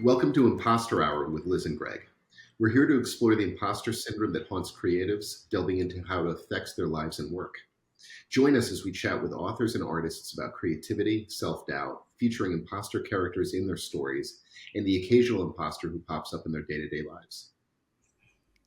Welcome to Impostor Hour with Liz and Greg. We're here to explore the imposter syndrome that haunts creatives, delving into how it affects their lives and work. Join us as we chat with authors and artists about creativity, self-doubt, featuring imposter characters in their stories, and the occasional imposter who pops up in their day-to-day lives.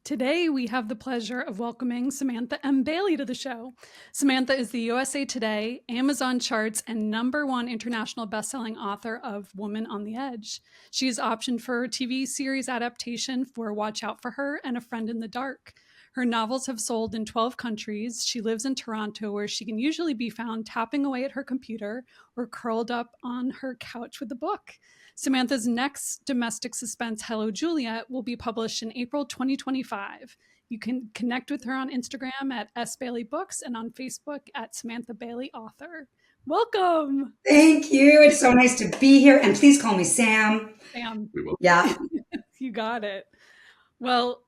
Today, we have the pleasure of welcoming Samantha M. Bailey to the show. Samantha is the USA Today, Amazon charts, and #1 international bestselling author of Woman on the Edge. She is optioned for TV series adaptation for Watch Out for Her and A Friend in the Dark. Her novels have sold in 12 countries. She lives in Toronto, where she can usually be found tapping away at her computer or curled up on her couch with a book. Samantha's next domestic suspense, Hello Juliet, will be published in April 2025. You can connect with her on Instagram at @SBaileyBooks and on Facebook at Samantha Bailey Author. Welcome. Thank you. It's so nice to be here. And please call me Sam. Sam. We will. Yeah. You got it. Well,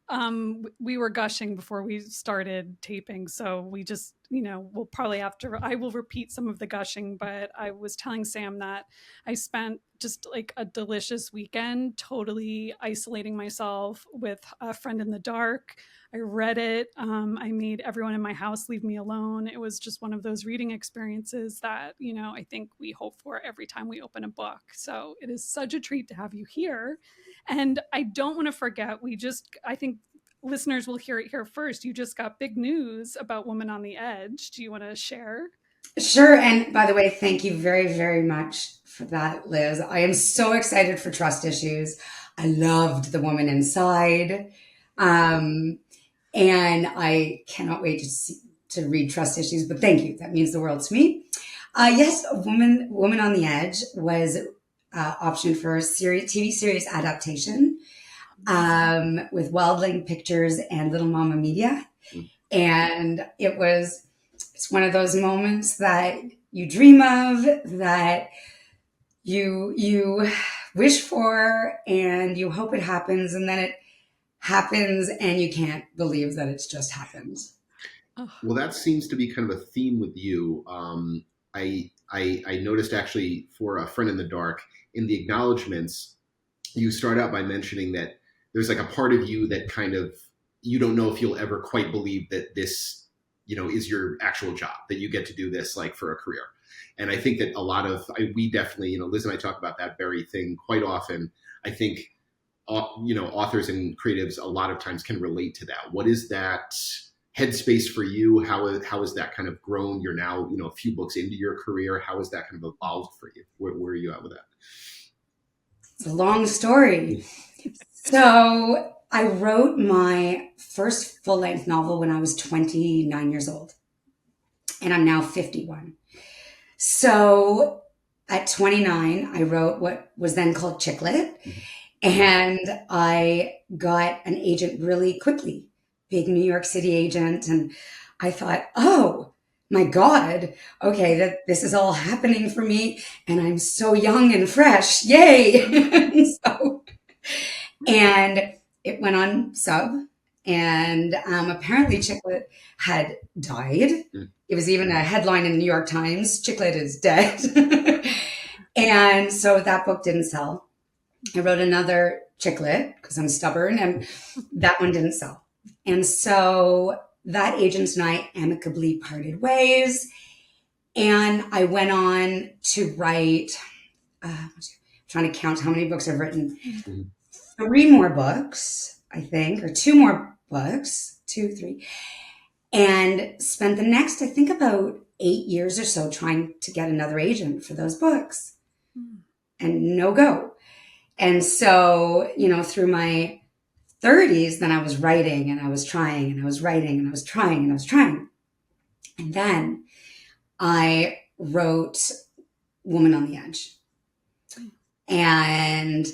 we were gushing before we started taping, so we just, we'll probably have to, I will repeat some of the gushing, but I was telling Sam that I spent just like a delicious weekend totally isolating myself with A Friend in the Dark. I read it. I made everyone in my house leave me alone. It was just one of those reading experiences that, I think we hope for every time we open a book. So it is such a treat to have you here. And I don't want to forget, I think listeners will hear it here first. You just got big news about Woman on the Edge. Do you want to share? Sure. And by the way, thank you very, very much for that, Liz. I am so excited for Trust Issues. I loved The Woman Inside. And I cannot wait to read Trust Issues, but thank you. That means the world to me. Yes, Woman on the Edge was optioned for a TV series adaptation with Wildling Pictures and Little Mama Media. And it's one of those moments that you dream of, that you wish for, and you hope it happens, and then it happens, and you can't believe that it's just happened. Well, that seems to be kind of a theme with you. I noticed actually for A Friend in the Dark, in the acknowledgments, you start out by mentioning that there's like a part of you that kind of, you don't know if you'll ever quite believe that this, is your actual job, that you get to do this like for a career. And I think that we definitely, Liz and I talk about that very thing quite often. I think, authors and creatives a lot of times can relate to that. What is that headspace for you? How has that kind of grown? You're now, a few books into your career. How has that kind of evolved for you? Where are you at with that? It's a long story. So I wrote my first full-length novel when I was 29 years old, and I'm now 51. So at 29, I wrote what was then called Chick Lit, and I got an agent really quickly, big New York City agent, and I thought, oh my God, okay, that this is all happening for me, and I'm so young and fresh, yay! And it went on sub, and apparently Chick Lit had died. It was even a headline in the New York Times, Chick Lit is dead. And so that book didn't sell. I wrote another Chick Lit because I'm stubborn, and that one didn't sell. And so that agent and I amicably parted ways, and I went on to write, I'm trying to count how many books I've written. 3 more books, I think, or 2 more books, 2, 3, and spent the next, I think, about 8 years or so trying to get another agent for those books, and no go. And so, through my 30s, then I was writing, and I was trying, and I was writing, and I was trying, and I was trying. And then I wrote Woman on the Edge. And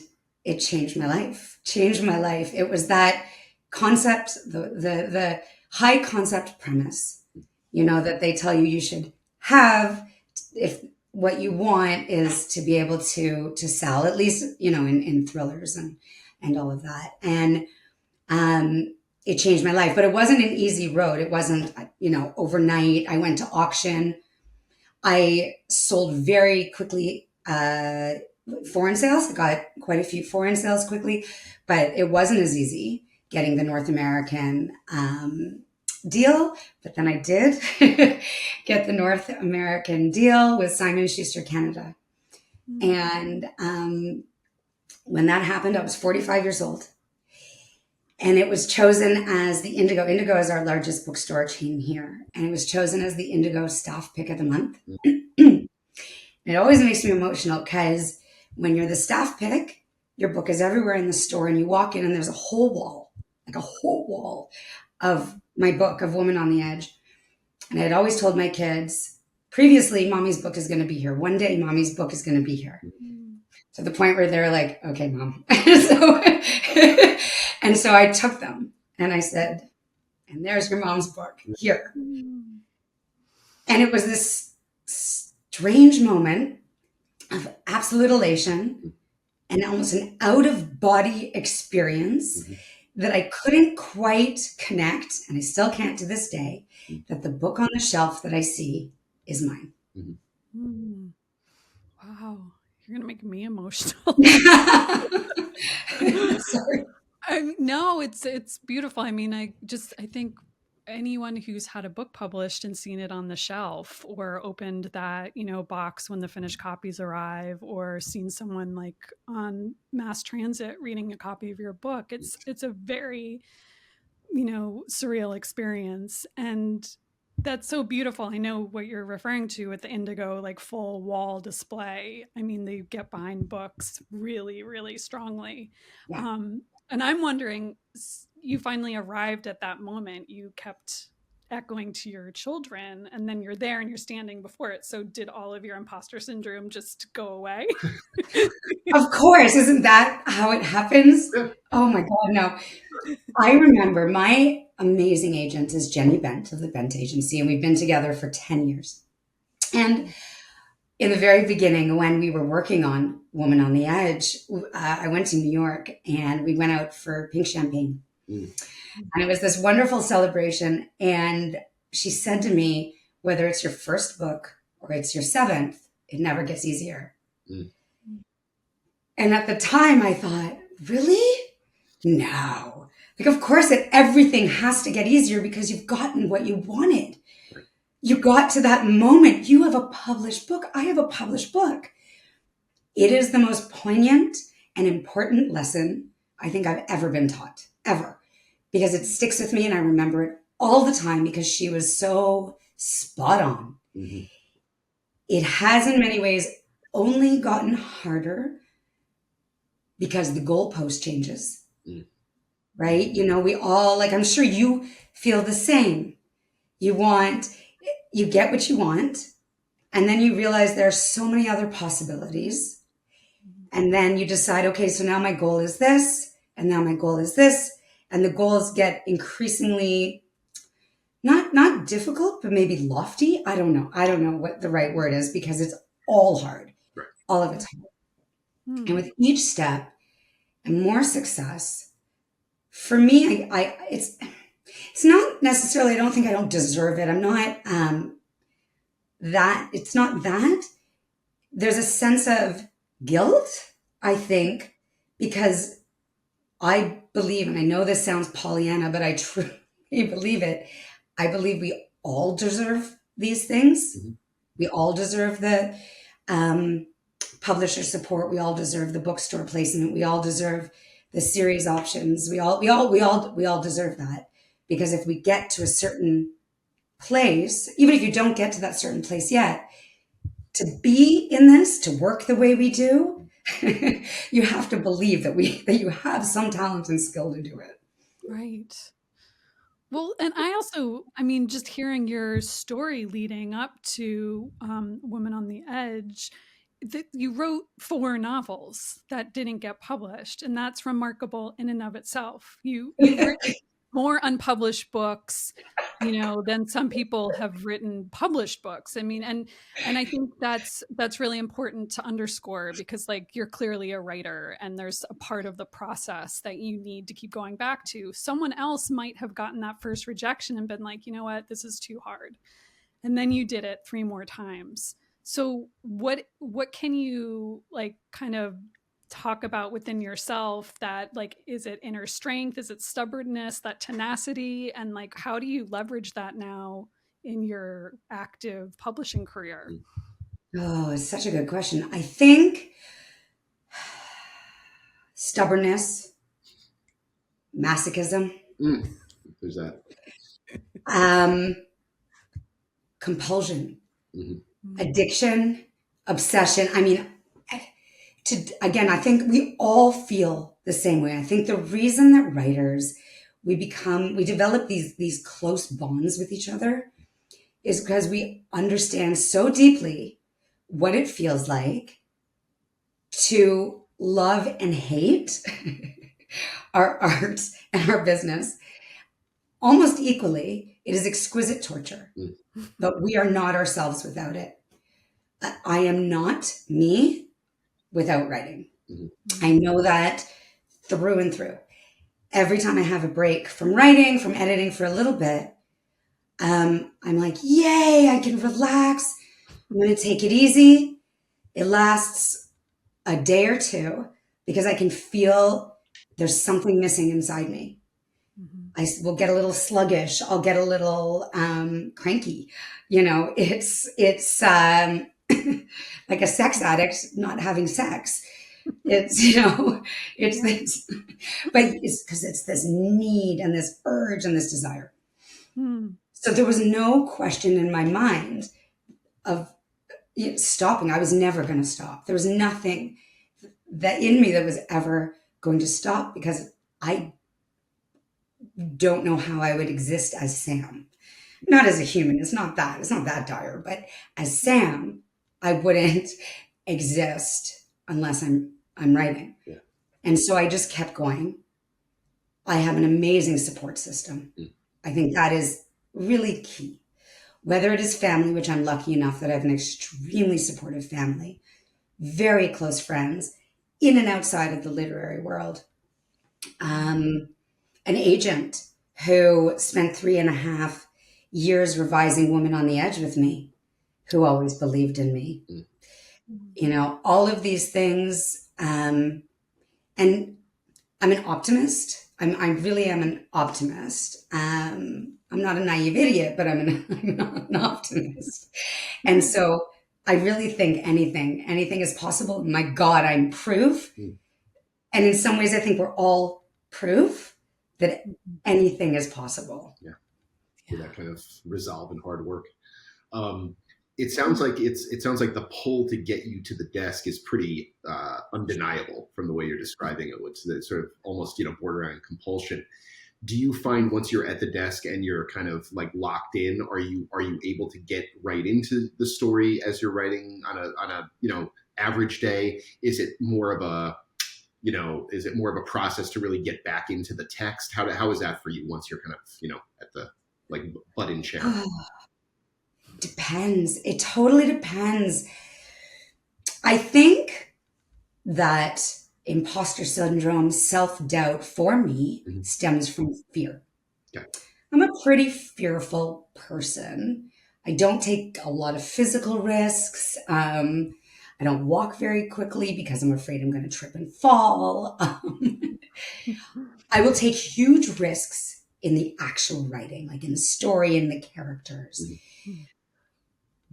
it changed my life. It was that concept, the high concept premise, that they tell you should have if what you want is to be able to sell, at least, in thrillers and all of that. And it changed my life, but it wasn't an easy road. It wasn't, overnight. I went to auction. I sold very quickly foreign sales. I got quite a few foreign sales quickly, but it wasn't as easy getting the North American deal. But then I did get the North American deal with Simon Schuster Canada. And when that happened, I was 45 years old. And it was chosen as the Indigo. Indigo is our largest bookstore chain here. And it was chosen as the Indigo staff pick of the month. It always makes me emotional because when you're the staff pick, your book is everywhere in the store and you walk in and there's a whole wall, like a whole wall of my book, of Woman on the Edge. And I had always told my kids, previously, Mommy's book is going to be here. One day, Mommy's book is going to be here. To the point where they're like, okay, Mom. And so I took them and I said, and there's your mom's book here. And it was this strange moment of absolute elation and almost an out of body experience that I couldn't quite connect, and I still can't to this day, that the book on the shelf that I see is mine. Wow. You're going to make me emotional. Sorry. No, it's beautiful. I mean, I think anyone who's had a book published and seen it on the shelf or opened that, box when the finished copies arrive, or seen someone like on mass transit reading a copy of your book, it's a very, surreal experience. And that's so beautiful. I know what you're referring to with the Indigo, like full wall display. I mean, they get behind books really, really strongly. Yeah. And I'm wondering, you finally arrived at that moment. You kept echoing to your children, and then you're there and you're standing before it. So did all of your imposter syndrome just go away? Of course. Isn't that how it happens? Oh my God, no. I remember my amazing agent is Jenny Bent of the Bent Agency, and we've been together for 10 years. And in the very beginning, when we were working on Woman on the Edge, I went to New York and we went out for pink champagne. And it was this wonderful celebration. And she said to me, whether it's your first book or it's your seventh, it never gets easier. And at the time I thought, really? No. Like, of course, everything has to get easier because you've gotten what you wanted. You got to that moment. You have a published book. I have a published book. It is the most poignant and important lesson I think I've ever been taught, ever, because it sticks with me and I remember it all the time because she was so spot on. It has in many ways only gotten harder because the goalpost changes, right? We all, like, I'm sure you feel the same. You get what you want, and then you realize there are so many other possibilities. And then you decide, okay, so now my goal is this, and now my goal is this. And the goals get increasingly not difficult, but maybe lofty. I don't know what the right word is because it's all hard. All of it's hard. And with each step and more success, for me, it's not necessarily, I don't deserve it. I'm not it's not that. There's a sense of guilt, I think, because I believe, and I know this sounds Pollyanna, but I truly believe it. I believe we all deserve these things. We all deserve the publisher support. We all deserve the bookstore placement. We all deserve the series options. We all deserve that, because if we get to a certain place, even if you don't get to that certain place yet, to be in this, to work the way we do, you have to believe that you have some talent and skill to do it. Right. Well, and just hearing your story leading up to Woman on the Edge, that you wrote 4 novels that didn't get published, and that's remarkable in and of itself. You've written more unpublished books, than some people have written published books. I mean, and I think that's really important to underscore, because you're clearly a writer and there's a part of the process that you need to keep going back to. Someone else might have gotten that first rejection and been like, you know what, this is too hard. And then you did it 3 more times. So what can you like kind of talk about within yourself that like, is it inner strength? Is it stubbornness, that tenacity? And like, how do you leverage that now in your active publishing career? Oh, it's such a good question. I think stubbornness, masochism, There's that. um, compulsion, addiction, obsession. I mean, again, I think we all feel the same way. I think the reason that writers we develop these close bonds with each other is because we understand so deeply what it feels like to love and hate our art and our business almost equally. It is exquisite torture, but we are not ourselves without it. I am not me without writing. I know that through and through. Every time I have a break from writing, from editing for a little bit, I'm like, yay, I can relax. I'm going to take it easy. It lasts a day or two because I can feel there's something missing inside me. I will get a little sluggish. I'll get a little cranky. You know, it's like a sex addict not having sex. It's, you know, it's this, but it's because it's this need and this urge and this desire. So there was no question in my mind of stopping. I was never going to stop. There was nothing that in me that was ever going to stop because I don't know how I would exist as Sam. Not as a human. It's not that dire, but as Sam, I wouldn't exist unless I'm writing. Yeah. And so I just kept going. I have an amazing support system. I think that is really key. Whether it is family, which I'm lucky enough that I have an extremely supportive family, very close friends in and outside of the literary world. An agent who spent 3.5 years revising Woman on the Edge with me, who always believed in me. You know, all of these things. And I'm an optimist. I really am an optimist. I'm not a naive idiot, but I'm an optimist. And so I really think anything is possible. My God, I'm proof. And in some ways, I think we're all proof that anything is possible. Yeah. With that kind of resolve and hard work. It sounds like the pull to get you to the desk is pretty undeniable from the way you're describing it. It's sort of almost, you know, borderline compulsion. Do you find once you're at the desk and you're kind of like locked in, are you able to get right into the story as you're writing on a you know, average day? Is it more of a process to really get back into the text? How is that for you once you're kind of, you know, at the like butt in chair? Depends. It totally depends. I think that imposter syndrome, self-doubt for me stems from fear. Okay. I'm a pretty fearful person. I don't take a lot of physical risks. I don't walk very quickly because I'm afraid I'm going to trip and fall. I will take huge risks in the actual writing, like in the story and the characters.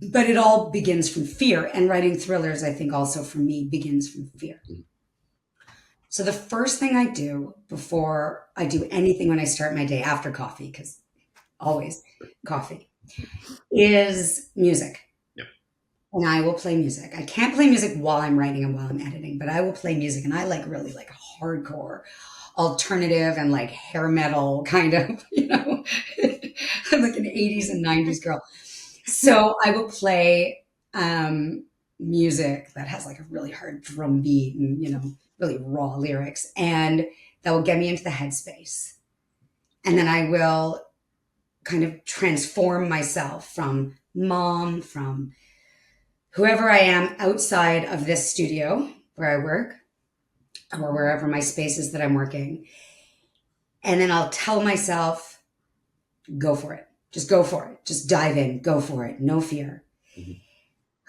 But it all begins from fear. And writing thrillers, I think also for me, begins from fear. So the first thing I do before I do anything when I start my day after coffee, because always coffee, is music. Yep. And I will play music. I can't play music while I'm writing and while I'm editing, but I will play music. And I like really like hardcore alternative and like hair metal kind of, you know, I'm like an 80s and 90s girl. So I will play music that has like a really hard drum beat and, you know, really raw lyrics. And that will get me into the headspace. And then I will kind of transform myself from mom, from whoever I am outside of this studio where I work or wherever my space is that I'm working. And then I'll tell myself, go for it. Just go for it. Just dive in. Go for it. No fear.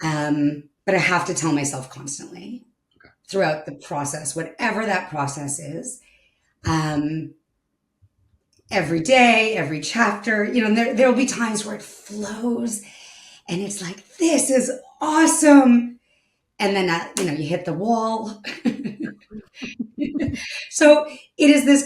But I have to tell myself constantly throughout the process, whatever that process is. Every day, every chapter, and there'll be times where it flows and it's like, this is awesome. And then, you hit the wall. So it's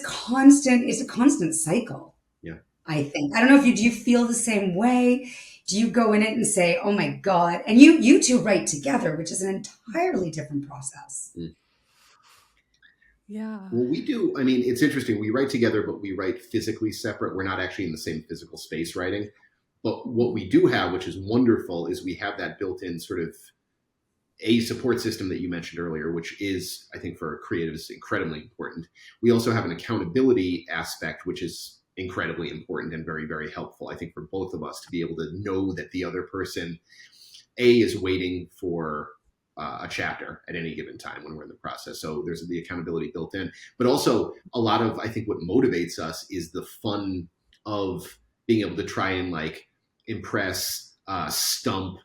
a constant cycle. Yeah. I think. I don't know if do you feel the same way? Do you go in it and say, oh my God, and you two write together, which is an entirely different process. Yeah. Well, we do. I mean, it's interesting. We write together, but we write physically separate. We're not actually in the same physical space writing. But what we do have, which is wonderful, is we have that built-in sort of a support system that you mentioned earlier, which is, I think, for creatives, incredibly important. We also have an accountability aspect, which is incredibly important and very, very helpful, I think, for both of us to be able to know that the other person, A, is waiting for a chapter at any given time when we're in the process. So there's the accountability built in. But also, a lot of, I think, what motivates us is the fun of being able to try and like impress, stump,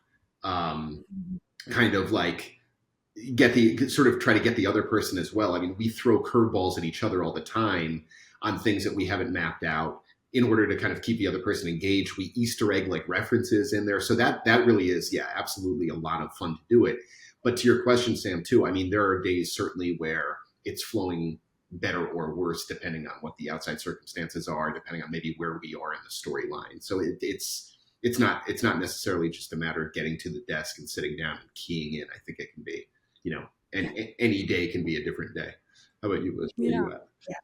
kind of like try to get the other person as well. I mean, we throw curveballs at each other all the time on things that we haven't mapped out in order to kind of keep the other person engaged. We Easter egg like references in there. So that really is, yeah, absolutely a lot of fun to do it. But to your question, Sam, too, I mean, there are days certainly where it's flowing better or worse, depending on what the outside circumstances are, depending on maybe where we are in the storyline. So it's not necessarily just a matter of getting to the desk and sitting down and keying in. I think it can be, and any day can be a different day. How about you, Liz? Where are you at? Yeah.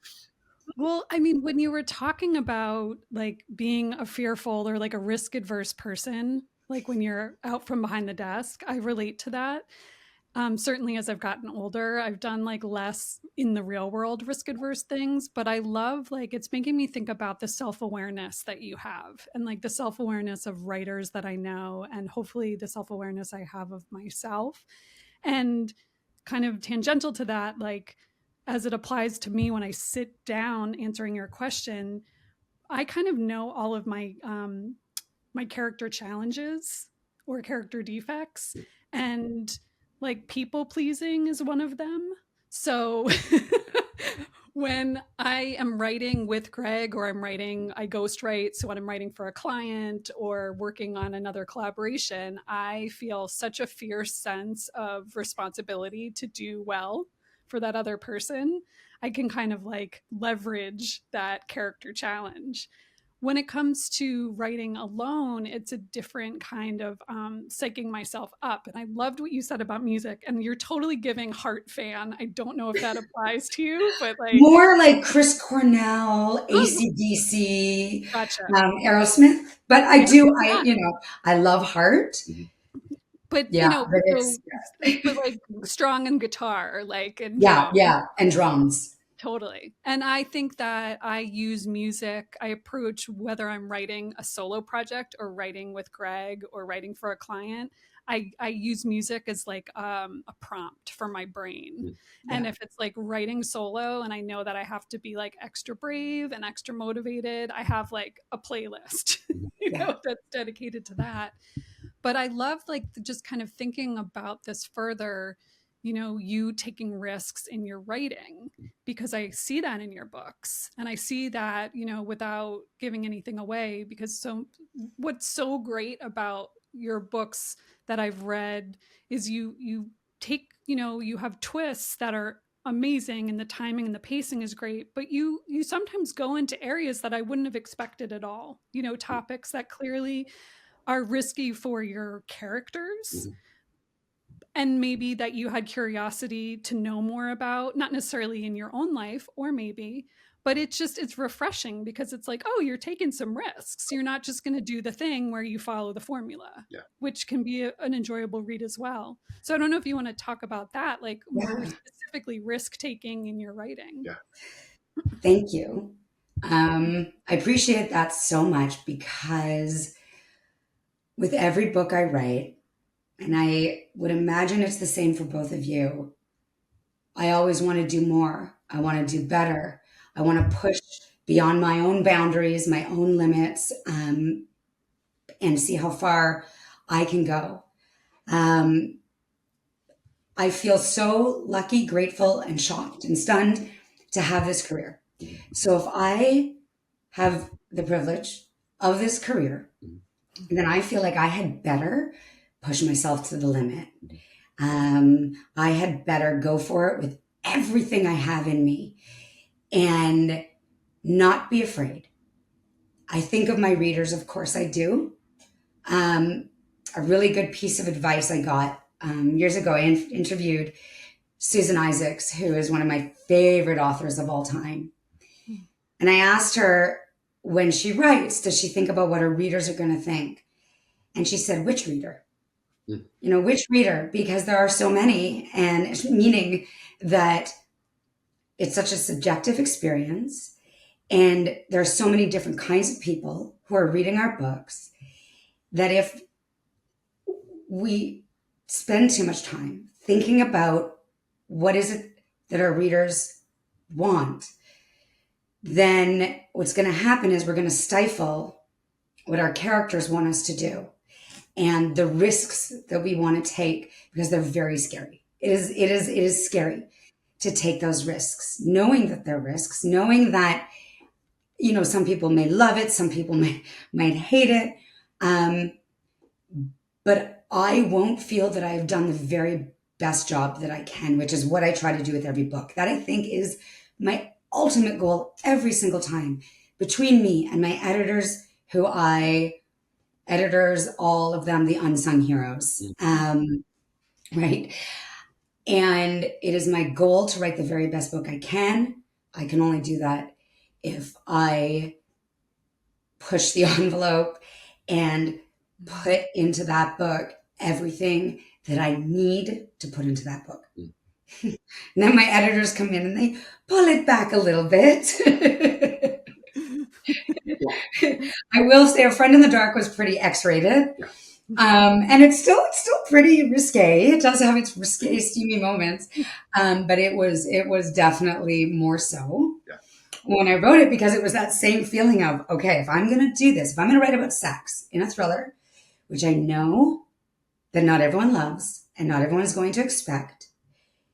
Well, I mean, when you were talking about like being a fearful or like a risk adverse person, like when you're out from behind the desk, I relate to that. Certainly as I've gotten older, I've done like less in the real world risk adverse things, but I love like it's making me think about the self-awareness that you have and like the self-awareness of writers that I know and hopefully the self-awareness I have of myself. And kind of tangential to that, like as it applies to me when I sit down answering your question, I kind of know all of my character challenges or character defects, and like people pleasing is one of them. So when I am writing with Greg or I ghostwrite. So when I'm writing for a client or working on another collaboration, I feel such a fierce sense of responsibility to do well for that other person. I can kind of like leverage that character challenge. When it comes to writing alone, it's a different kind of psyching myself up. And I loved what you said about music, and you're totally giving Heart fan. I don't know if that applies to you, but like More like Chris Cornell, AC/DC, gotcha. Aerosmith. But I love Heart. But Yeah, but but like strong in guitar, like and yeah, and drums. Totally. And I think that I use music. I approach whether I'm writing a solo project or writing with Greg or writing for a client. I use music as like a prompt for my brain. Yeah. And if it's like writing solo and I know that I have to be like extra brave and extra motivated, I have like a playlist, that's dedicated to that. But I love like just kind of thinking about this further, you taking risks in your writing, because I see that in your books and I see that, without giving anything away, because what's so great about your books that I've read is you take, you have twists that are amazing and the timing and the pacing is great, but you sometimes go into areas that I wouldn't have expected at all, topics that clearly are risky for your characters and maybe that you had curiosity to know more about, not necessarily in your own life or maybe, but it's refreshing because it's like, oh, you're taking some risks. You're not just going to do the thing where you follow the formula, which can be an enjoyable read as well. So I don't know if you want to talk about that, like more specifically risk taking in your writing. Yeah. Thank you. I appreciate that so much because with every book I write, and I would imagine it's the same for both of you, I always want to do more. I want to do better. I want to push beyond my own boundaries, my own limits, and see how far I can go. I feel so lucky, grateful, and shocked and stunned to have this career. So if I have the privilege of this career, then I feel like I had better push myself to the limit. I had better go for it with everything I have in me and not be afraid. I think of my readers, of course I do. A really good piece of advice I got years ago, I interviewed Susan Isaacs, who is one of my favorite authors of all time. And I asked her, when she writes, does she think about what her readers are going to think? And she said, which reader? Which reader? Because there are so many, and meaning that it's such a subjective experience. And there are so many different kinds of people who are reading our books that if we spend too much time thinking about what is it that our readers want, then what's going to happen is we're going to stifle what our characters want us to do and the risks that we want to take, because they're very scary. It is scary to take those risks, knowing that they're risks, knowing that, some people may love it, some people might hate it. But I won't feel that I've done the very best job that I can, which is what I try to do with every book. That I think is my ultimate goal every single time, between me and my editors, editors, all of them, the unsung heroes. Right. And it is my goal to write the very best book I can. I can only do that if I push the envelope and put into that book everything that I need to put into that book. And then my editors come in and they pull it back a little bit. I will say A Friend in the Dark was pretty X-rated. And it's still pretty risque. It does have its risque, steamy moments. But it was definitely more so when I wrote it, because it was that same feeling of, okay, if I'm going to do this, if I'm going to write about sex in a thriller, which I know that not everyone loves and not everyone is going to expect,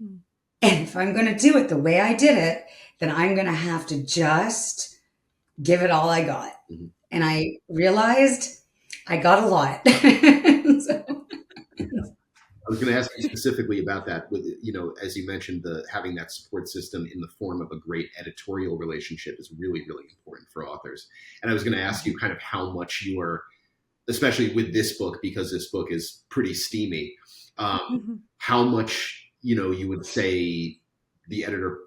and if I'm going to do it the way I did it, then I'm going to have to just give it all I got. And I realized I got a lot. I was going to ask you specifically about that with, as you mentioned, having that support system in the form of a great editorial relationship is really, really important for authors. And I was going to ask you kind of how much you are, especially with this book, because this book is pretty steamy, how much, you would say the editor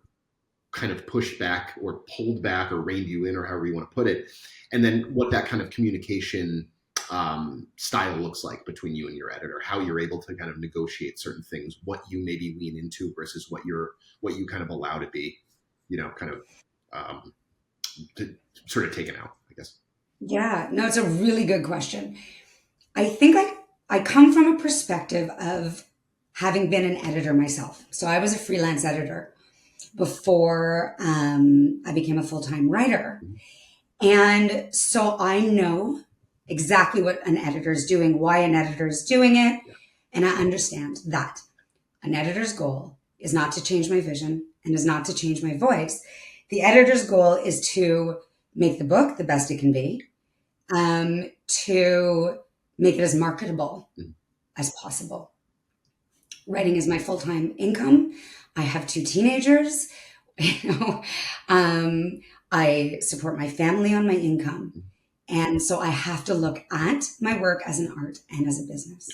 kind of pushed back or pulled back or reined you in, or however you want to put it. And then what that kind of communication style looks like between you and your editor, how you're able to kind of negotiate certain things, what you maybe lean into versus what you kind of allow to be, kind of sort of taken out, I guess. Yeah, no, it's a really good question. I think I come from a perspective of having been an editor myself. So I was a freelance editor before I became a full-time writer. And so I know exactly what an editor is doing, why an editor is doing it. And I understand that an editor's goal is not to change my vision and is not to change my voice. The editor's goal is to make the book the best it can be, to make it as marketable as possible. Writing is my full-time income. I have 2 teenagers. I support my family on my income. And so I have to look at my work as an art and as a business.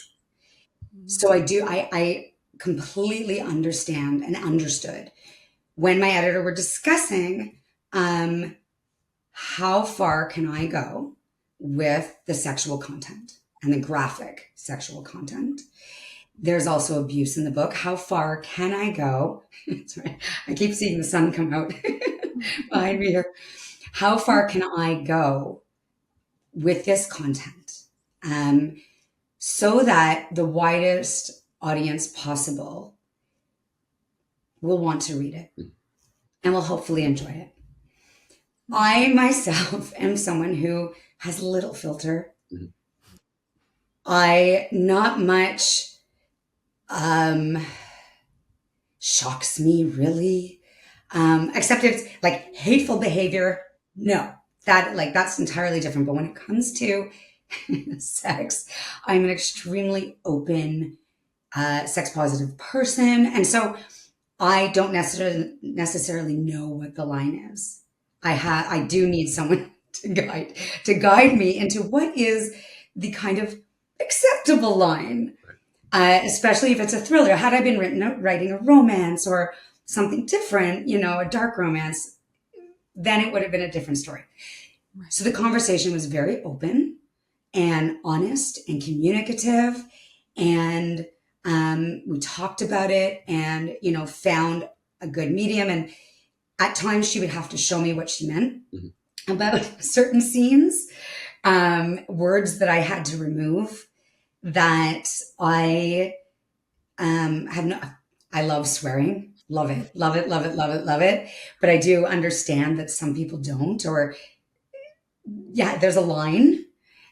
So I completely understand and understood when my editor were discussing how far can I go with the sexual content and the graphic sexual content. There's also abuse in the book. How far can I go? Sorry, I keep seeing the sun come out behind me here. How far can I go with this content so that the widest audience possible will want to read it and will hopefully enjoy it? I myself am someone who has little filter. I not much Um, shocks me, really. Except if it's like hateful behavior, no. That's entirely different. But when it comes to sex, I'm an extremely open, sex positive person. And so I don't necessarily know what the line is. I do need someone to guide me into what is the kind of acceptable line, especially if it's a thriller. Had I been writing a romance or something different, a dark romance, then it would have been a different story. So the conversation was very open and honest and communicative, and we talked about it and found a good medium. And at times she would have to show me what she meant about certain scenes, words that I had to remove that I have no. I love swearing, love it, love it, love it, love it, love it. But I do understand that some people don't, or there's a line.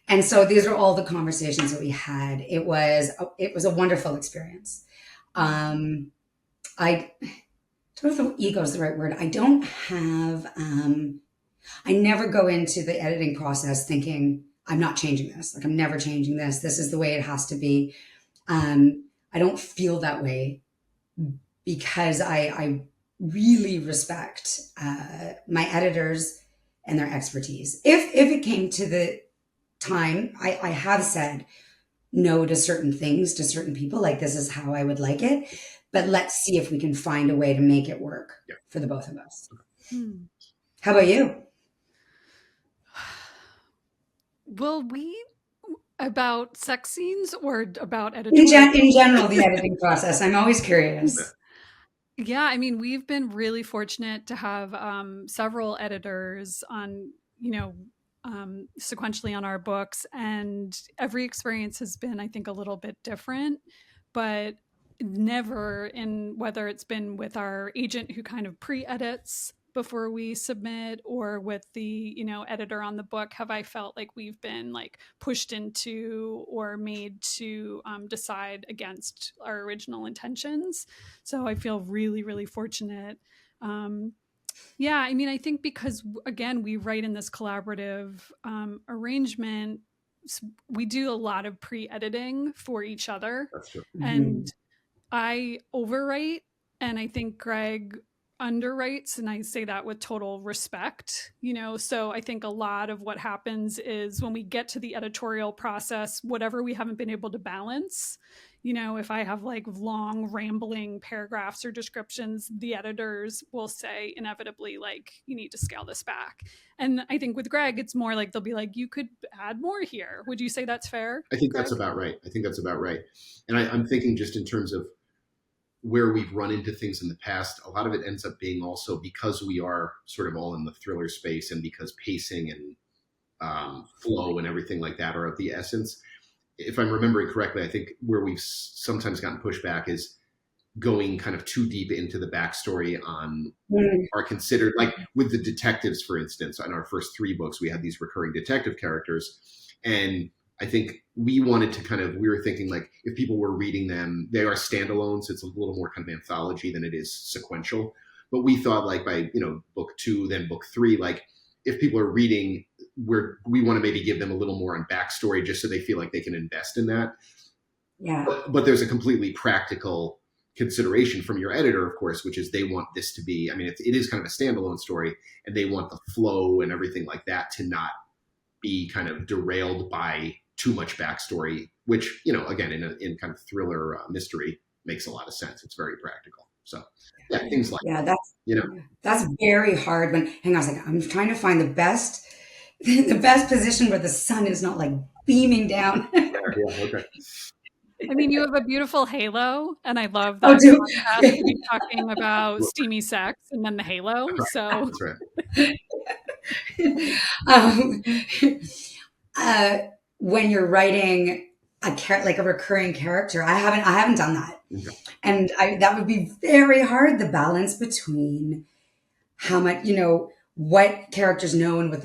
And so these are all the conversations that we had. It was a wonderful experience. I don't know if ego is the right word. I don't have. I never go into the editing process thinking I'm not changing this. Like I'm never changing this. This is the way it has to be. I don't feel that way because I really respect my editors and their expertise. If it came to the time, I have said no to certain things, to certain people, like this is how I would like it, but let's see if we can find a way to make it work for the both of us. How about you? Will we about sex scenes or about editorial? In general, the editing process. I'm always curious. Yeah, I mean, we've been really fortunate to have several editors on, sequentially on our books, and every experience has been, I think, a little bit different, but never in whether it's been with our agent who kind of pre-edits before we submit or with the editor on the book have I felt like we've been like pushed into or made to decide against our original intentions. So I feel really, really fortunate. Yeah, I mean, I think because again we write in this collaborative arrangement, we do a lot of pre-editing for each other. That's true. And I overwrite, and I think Greg underwrites, and I say that with total respect, so I think a lot of what happens is when we get to the editorial process, whatever we haven't been able to balance, if I have like long rambling paragraphs or descriptions, the editors will say inevitably like you need to scale this back. And I think with Greg it's more like they'll be like you could add more here. Would you say that's fair? I think Greg? that's about right. And I'm thinking just in terms of where we've run into things in the past, a lot of it ends up being also because we are sort of all in the thriller space and because pacing and flow and everything like that are of the essence. If I'm remembering correctly, I think where we've sometimes gotten pushback is going kind of too deep into the backstory on are considered, like with the detectives, for instance, on our first 3 books, we had these recurring detective characters. And I think we wanted to we were thinking like if people were reading them, they are standalones. It's a little more kind of anthology than it is sequential. But we thought like by, book 2, then book 3, like if people are reading, we want to maybe give them a little more on backstory just so they feel like they can invest in that. Yeah. But there's a completely practical consideration from your editor, of course, which is they want this to be, I mean, it is kind of a standalone story and they want the flow and everything like that to not be kind of derailed by too much backstory, which, again, in kind of thriller mystery makes a lot of sense. It's very practical. So things like that's very hard when, hang on a second, I'm trying to find the best position where the sun is not like beaming down. Okay. I mean, you have a beautiful halo, and I love Oh, that do podcast to be talking about steamy sex and then the halo. So That's right. When you're writing like a recurring character, I haven't done that, and that would be very hard. The balance between how much what characters know and what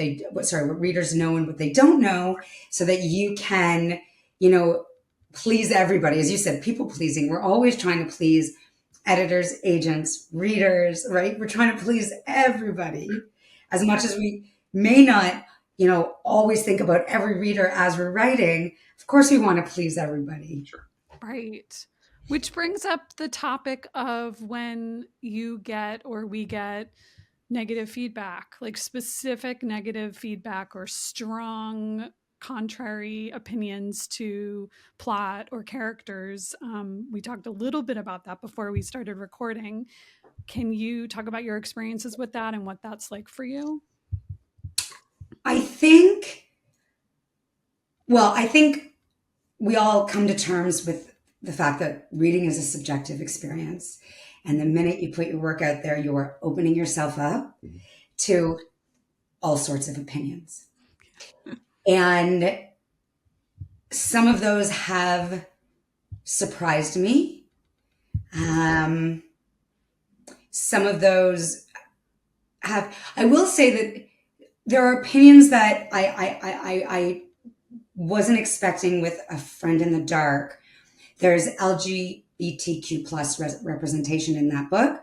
readers know and what they don't know, so that you can please everybody. As you said, people pleasing. We're always trying to please editors, agents, readers, right? We're trying to please everybody as much as we may not, always think about every reader as we're writing. Of course, we want to please everybody. Sure. Right. Which brings up the topic of when you get or we get negative feedback, like specific negative feedback or strong contrary opinions to plot or characters. We talked a little bit about that before we started recording. Can you talk about your experiences with that and what that's like for you? I think we all come to terms with the fact that reading is a subjective experience. And the minute you put your work out there, you are opening yourself up to all sorts of opinions. And some of those have surprised me. Some of those I will say that there are opinions that I wasn't expecting with a friend in the dark. There's LGBTQ plus representation in that book.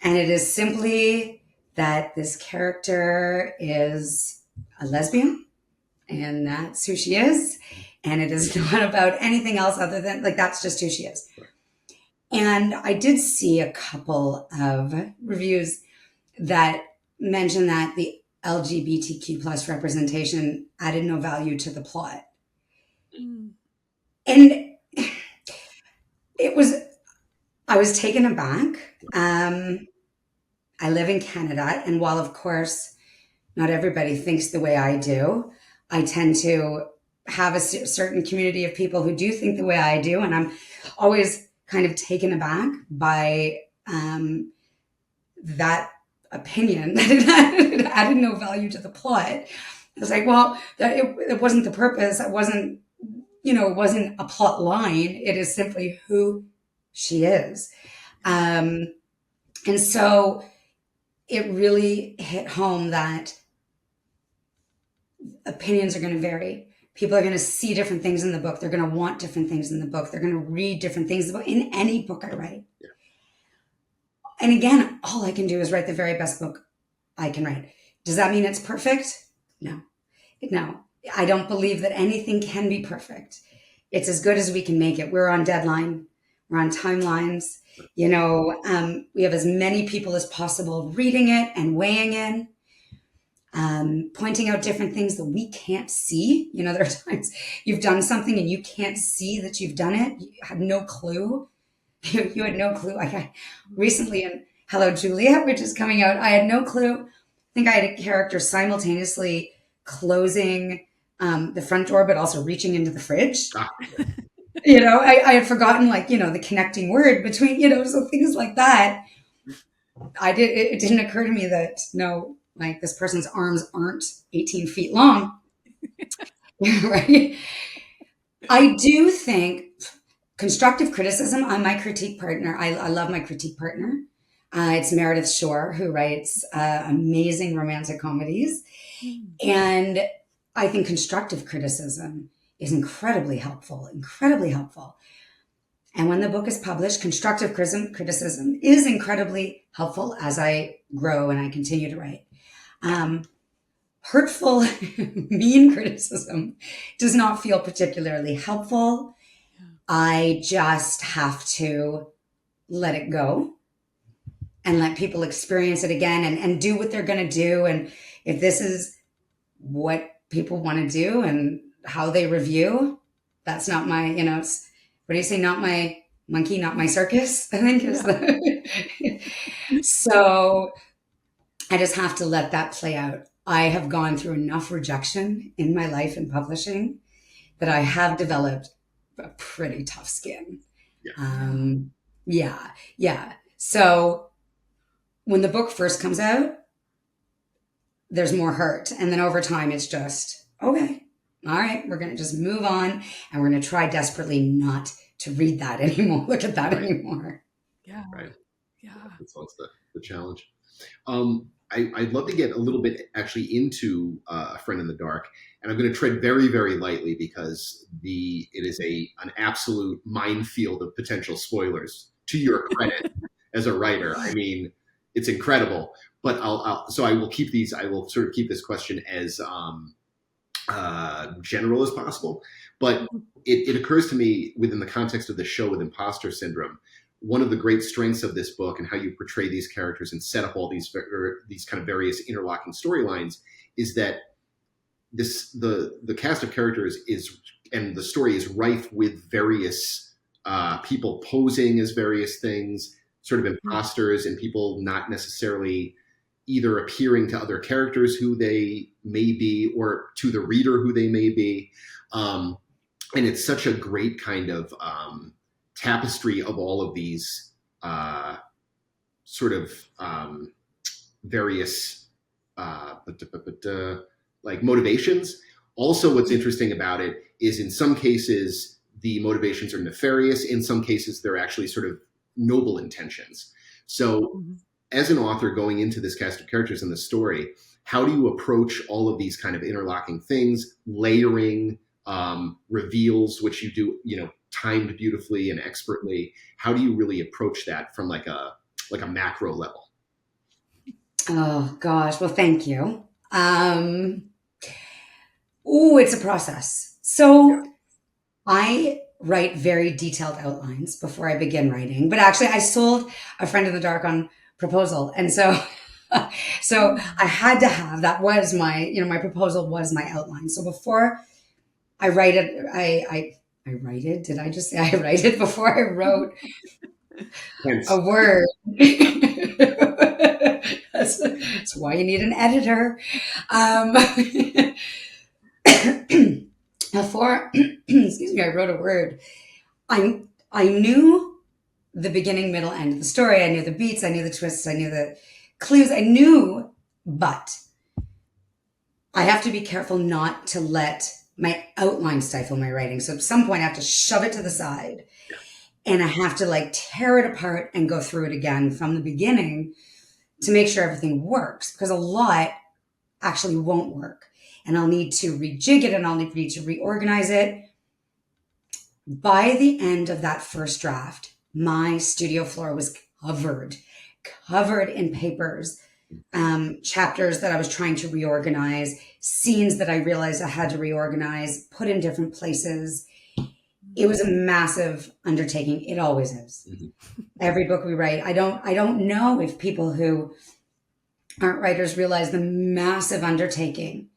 And it is simply that this character is a lesbian and that's who she is. And it is not about anything else other than that's just who she is. And I did see a couple of reviews that mentioned that the LGBTQ plus representation added no value to the plot. And I was taken aback. I live in Canada, and while of course not everybody thinks the way I do, I tend to have a certain community of people who do think the way I do, and I'm always kind of taken aback by that opinion that it added no value to the plot. I was like, well, it wasn't the purpose. It wasn't, it wasn't a plot line. It is simply who she is. And so it really hit home that opinions are going to vary. People are going to see different things in the book. They're going to want different things in the book. They're going to read different things in any book I write. Yeah. And again, all I can do is write the very best book I can write. Does that mean it's perfect? No. I don't believe that anything can be perfect. It's as good as we can make it. We're on deadline. We're on timelines. We have as many people as possible reading it and weighing in. Pointing out different things that we can't see. There are times you've done something and you can't see that you've done it. You had no clue. You had no clue. I recently in Hello Juliet, which is coming out, I had no clue. I think I had a character simultaneously closing the front door, but also reaching into the fridge. I had forgotten the connecting word between, so things like that. It didn't occur to me that this person's arms aren't 18 feet long. Right? I do think constructive criticism, I'm my critique partner. I love my critique partner. It's Meredith Shore, who writes amazing romantic comedies. And I think constructive criticism is incredibly helpful. And when the book is published, constructive criticism is incredibly helpful as I grow and I continue to write. Hurtful, mean criticism does not feel particularly helpful. I just have to let it go and let people experience it again and do what they're going to do. And if this is what people want to do and how they review, that's not my, what do you say? Not my monkey, not my circus, I think is So I just have to let that play out. I have gone through enough rejection in my life in publishing that I have developed a pretty tough skin. Yeah. So when the book first comes out, there's more hurt. And then over time, it's just, okay, all right, we're going to just move on. And we're going to try desperately not to read that anymore, look at that anymore. Yeah. Right. Yeah. That's always the challenge. I'd love to get a little bit actually into A Friend in the Dark, and I'm going to tread very, very lightly because it is an absolute minefield of potential spoilers. To your credit as a writer, I mean, it's incredible. But so I will keep these. I will sort of keep this question as general as possible. But it occurs to me within the context of the show with imposter syndrome, one of the great strengths of this book and how you portray these characters and set up all these kind of various interlocking storylines is that the cast of characters is, and the story is rife with various people posing as various things, sort of imposters, and people not necessarily either appearing to other characters who they may be or to the reader who they may be. And it's such a great kind of tapestry of all of these sort of various like motivations. Also, what's interesting about it is in some cases, the motivations are nefarious. In some cases, they're actually sort of noble intentions. So as an author going into this cast of characters in the story, how do you approach all of these kind of interlocking things, layering, reveals, which you do, timed beautifully and expertly? How do you really approach that from like a macro level? Oh gosh, well, thank you. It's a process. So I write very detailed outlines before I begin writing. But actually, I sold A Friend in the Dark on proposal, and so I had to have, that was my, my proposal was my outline. So before I write it, I write it. Did I just say I write it before I wrote a word? That's why you need an editor. Before, excuse me, I wrote a word. I knew the beginning, middle, end of the story. I knew the beats. I knew the twists. I knew the clues. I knew, but I have to be careful not to let my outline stifle my writing. So at some point I have to shove it to the side and I have to like tear it apart and go through it again from the beginning to make sure everything works, because a lot actually won't work. And I'll need to rejig it and I'll need to reorganize it. By the end of that first draft, my studio floor was covered in papers, chapters that I was trying to reorganize, scenes that I realized I had to reorganize, put in different places. It was a massive undertaking. It always is. Mm-hmm. Every book we write, I don't know if people who aren't writers realize the massive undertaking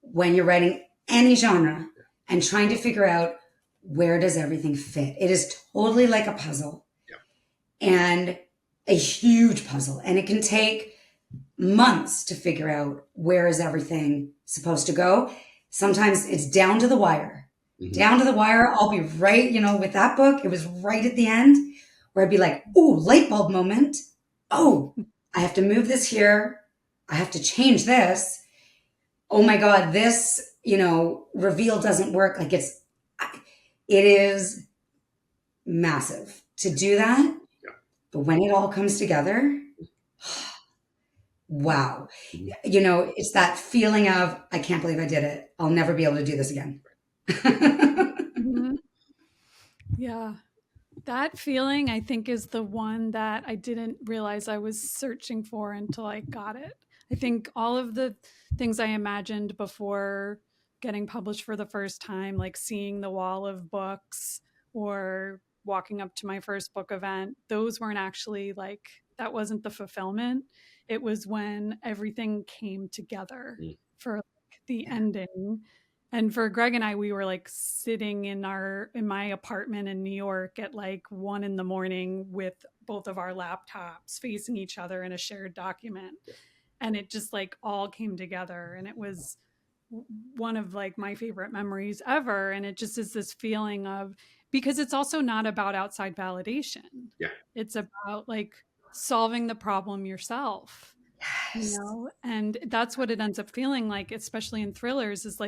when you're writing any genre and trying to figure out where does everything fit. It is totally like a puzzle, and a huge puzzle. And it can take months to figure out where is everything supposed to go. Sometimes it's down to the wire. Mm-hmm. Down to the wire. I'll be right, with that book, it was right at the end where I'd be like, oh, light bulb moment. Oh, I have to move this here. I have to change this. Oh my God, this, reveal doesn't work. Like it is massive to do that. Yeah. But when it all comes together, wow. It's that feeling of, I can't believe I did it. I'll never be able to do this again. Mm-hmm. Yeah. That feeling, I think, is the one that I didn't realize I was searching for until I got it. I think all of the things I imagined before getting published for the first time, like seeing the wall of books or walking up to my first book event, those weren't actually that wasn't the fulfillment. It was when everything came together for the ending. And for Greg and I, we were sitting in my apartment in New York at 1 a.m. with both of our laptops facing each other in a shared document. And it just all came together. And it was one of my favorite memories ever. And it just is this feeling of, because it's also not about outside validation. Yeah. It's about solving the problem yourself. Yes. And that's what it ends up feeling like, especially in thrillers, is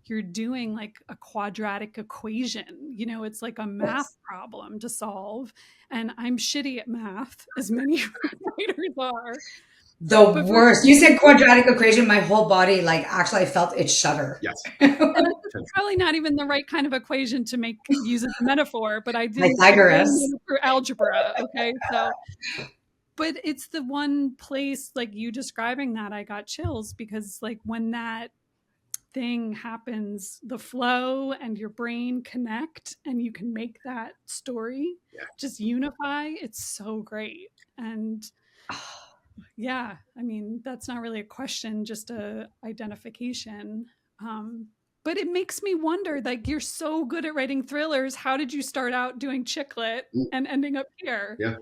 you're doing a quadratic equation. It's a math problem to solve. And I'm shitty at math, as many writers are. The But for worst. You said quadratic equation, my whole body, like, actually, I felt it shudder. Yes. and it's probably not even the right kind of equation to use as a metaphor, but I did Pythagoras. go through algebra. Okay. So, but it's the one place, like you describing that, I got chills, because like when that thing happens, the flow and your brain connect and you can make that story Yeah. just unify. It's so great. And yeah, I mean, that's not really a question, just a identification. But it makes me wonder, like, you're so good at writing thrillers. How did you start out doing chick lit and ending up here? Yeah.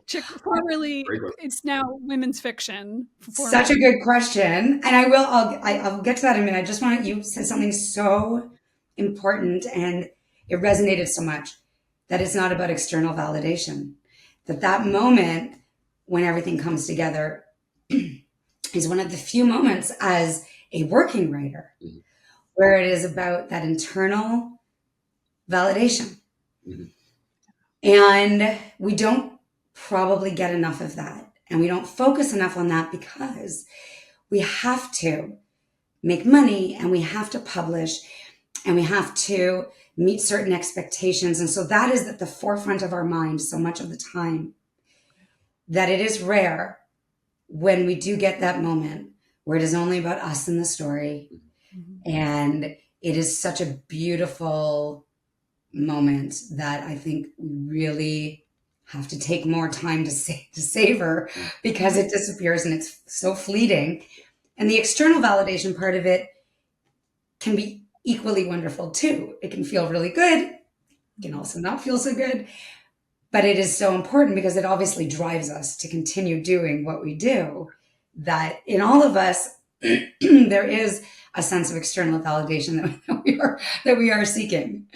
Formerly, Great question. it's now women's fiction. Such a Formerly. good question. And I'll get to that in a minute. I just want you said something so important and it resonated so much that it's not about external validation. That moment when everything comes together is one of the few moments as a working writer Mhm. where it is about that internal validation. Mhm. And we don't probably get enough of that. And we don't focus enough on that because we have to make money and we have to publish and we have to meet certain expectations. And so that is at the forefront of our mind so much of the time that it is rare when we do get that moment where it is only about us and the story. Mm-hmm. And it is such a beautiful moment that I think we really have to take more time to savor because it disappears and it's so fleeting. And the external validation part of it can be equally wonderful too. It can feel really good. It can also not feel so good. But it is so important because it obviously drives us to continue doing what we do. That in all of us, there is a sense of external validation that we are seeking.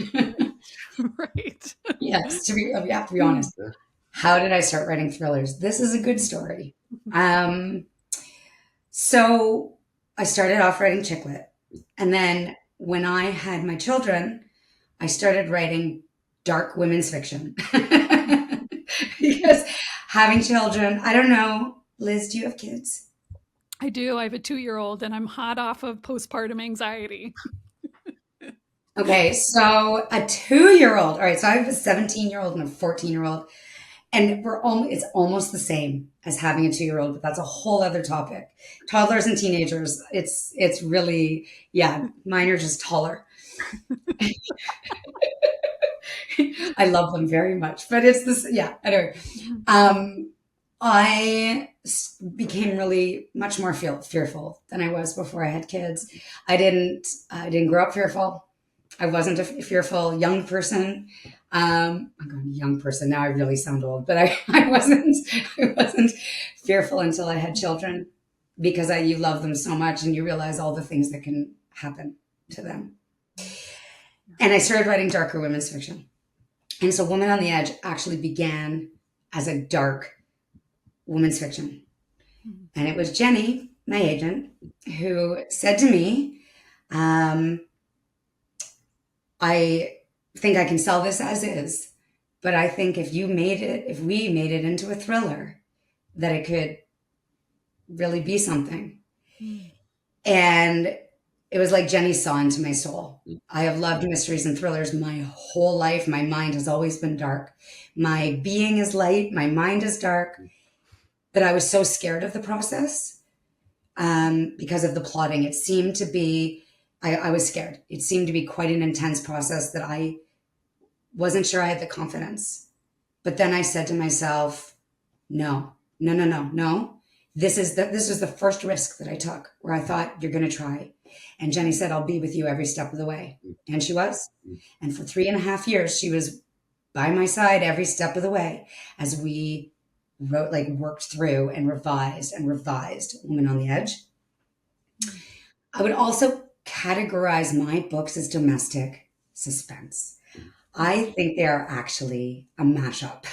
Right. Yes, we have to be honest. How did I start writing thrillers? This is a good story. So I started off writing chick lit. And then when I had my children, I started writing dark women's fiction. Because having children, I don't know. Liz, do you have kids? I do. I have a 2-year-old and I'm hot off of postpartum anxiety. Okay, so a 2-year-old. All right, so I have a 17-year-old and a 14-year-old. And it's almost the same as having a 2-year-old, but that's a whole other topic. Toddlers and teenagers, it's really, yeah, mine are just taller. I love them very much, but it's this, yeah, anyway. I became really much more fearful than I was before I had kids. I didn't grow up fearful. I wasn't a fearful young person. I'm going young person now. I really sound old, but I wasn't fearful until I had children because you love them so much and you realize all the things that can happen to them. And I started writing darker women's fiction. And so Woman on the Edge actually began as a dark women's fiction. And it was Jenny, my agent, who said to me, I think I can sell this as is, but I think if we made it into a thriller, that it could really be something. And it was like Jenny saw into my soul. I have loved mysteries and thrillers my whole life. My mind has always been dark. My being is light. My mind is dark. But I was so scared of the process because of the plotting. It seemed to be, I was scared. It seemed to be quite an intense process that I wasn't sure I had the confidence. But then I said to myself, no. This is the first risk that I took where I thought you're going to try. And Jenny said, I'll be with you every step of the way. And she was. And for 3.5 years, she was by my side every step of the way as we worked through and revised Woman on the Edge. I would also categorize my books as domestic suspense. I think they are actually a mashup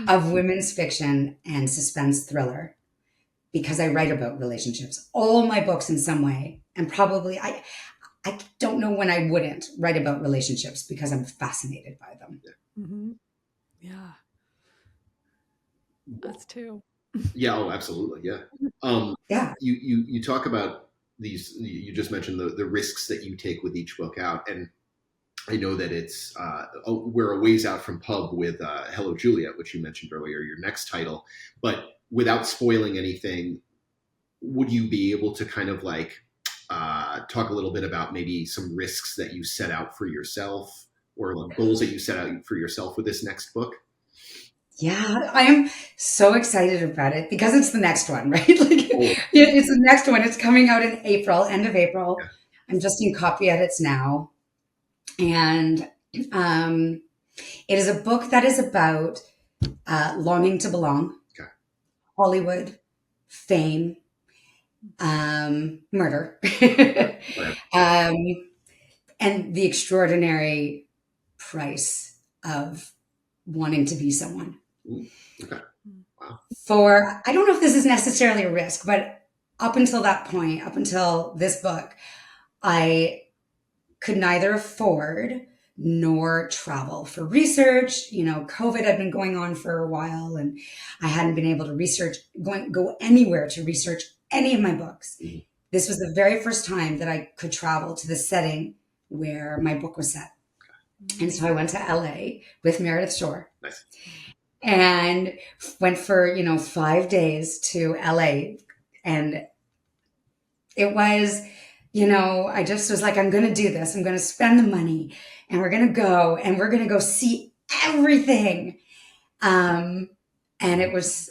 of women's fiction and suspense thriller because I write about relationships. All my books in some way, and probably I don't know when I wouldn't write about relationships because I'm fascinated by them. Mm-hmm. Yeah. Us too. Yeah. Oh, absolutely. Yeah. Yeah. You talk about these. You just mentioned the risks that you take with each book out, and I know that we're a ways out from pub with Hello Juliet, which you mentioned earlier, your next title. But without spoiling anything, would you be able to kind of like talk a little bit about maybe some risks that you set out for yourself or like goals that you set out for yourself with this next book? Yeah, I am so excited about it because it's the next one, right? Like Oh, it's the next one. It's coming out in April, end of April. yeah. I'm just in copy edits now. And um, it is a book that is about longing to belong, Okay. Hollywood, fame, murder, Right. um, and the extraordinary price of wanting to be someone. Ooh, okay. Wow. For, I don't know if this is necessarily a risk, but up until that point, up until this book, I could neither afford nor travel for research. You know, COVID had been going on for a while and I hadn't been able to go anywhere to research any of my books. Mm-hmm. This was the very first time that I could travel to the setting where my book was set. And so I went to LA with Meredith Shore. Nice. And went for, 5 days to LA. And it was, I just was like, I'm going to do this. I'm going to spend the money and we're going to go and we're going to go see everything. And it was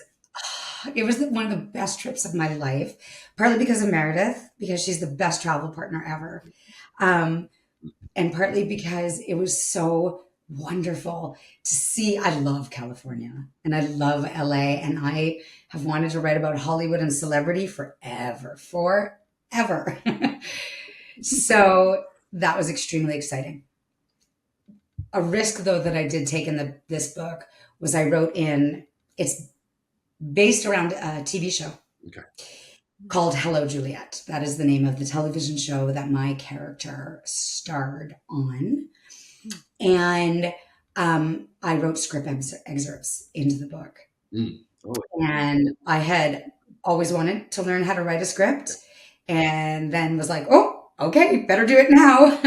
one of the best trips of my life, partly because of Meredith, because she's the best travel partner ever. And partly because it was so wonderful to see. I love California and I love LA, and I have wanted to write about Hollywood and celebrity forever. So that was extremely exciting. A risk, though, that I did take in this book was it's based around a TV show. Okay. Called Hello Juliet. That is the name of the television show that my character starred on. And I wrote script excerpts into the book. Mm. Oh, And I had always wanted to learn how to write a script, and then was like, oh, okay, better do it now.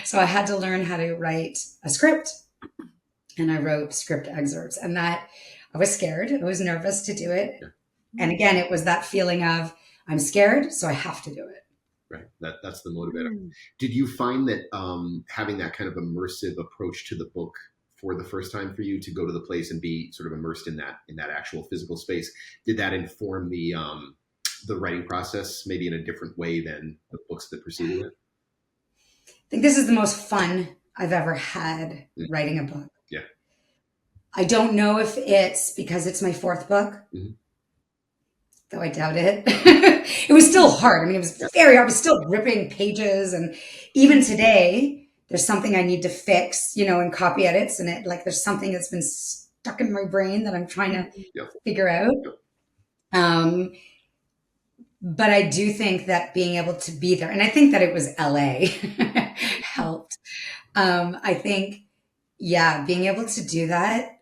So I had to learn how to write a script, and I wrote script excerpts. And that I was scared. I was nervous to do it. yeah. And again, it was that feeling of I'm scared, so I have to do it. Right. That's the motivator. Did you find that having that kind of immersive approach to the book for the first time for you to go to the place and be sort of immersed in that actual physical space, did that inform the writing process maybe in a different way than the books that preceded it? I think this is the most fun I've ever had writing a book. Yeah. I don't know if it's because it's my fourth book, though I doubt it. It was still hard. I mean, it was very hard. I was still ripping pages. And even today, there's something I need to fix, in copy edits. And there's something that's been stuck in my brain that I'm trying to figure out. But I do think that being able to be there, and I think that it was LA helped. I think, being able to do that,